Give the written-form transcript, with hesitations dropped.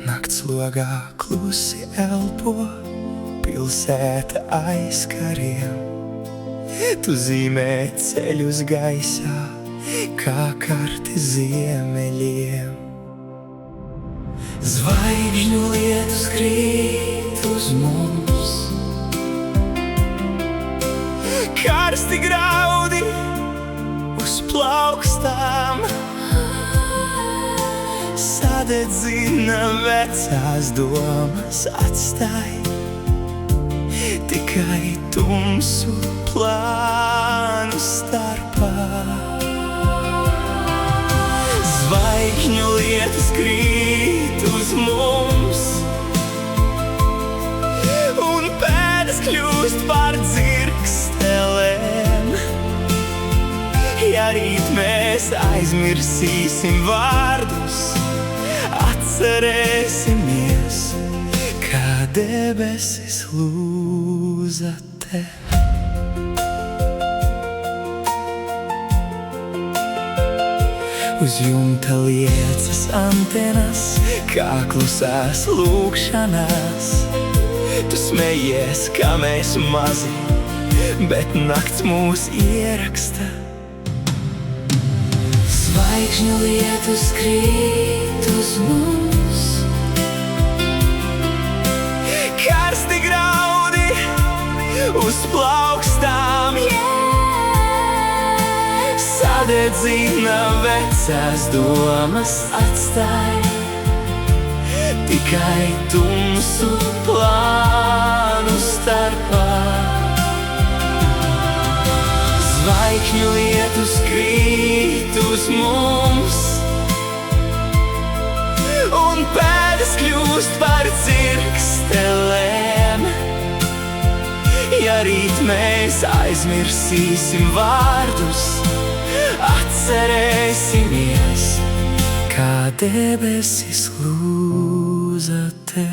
Nakts logā klusi elpo, pilsēta aiz kariem. Tu zīmē ceļus gaisā, kā karti ziemeļiem. Zvaigžņu lietus krīt uz mums, karsti graudi uz plaukstām, sadedzina vecās domas, atstāj tikai tumsu plānu starpā. Zvaigžņu lietus krīt uz mums, un pēdas kļūst par dzirkstelēm. Ja rīt mēs aizmirsīsim vārdus, atcerēsimies, kā debesis lūza te. Uz jumta liecas antenas, kā klusās lūkšanās. Tu smejies, kā mēs mazi, bet nakts mūs ieraksta. Zvaigžņu lietus krīt uz mums, karsti graudi uz plaukstām, sadedzina vecās domas, atstāj tikai tumsu plānu starpā. Zvaigžņu lietus krīt uz mums, un pēdas kļūst par dzirkstelēm. Ja rīt mēs aizmirsīsim vārdus, atcerēsimies, kā debesis lūza te.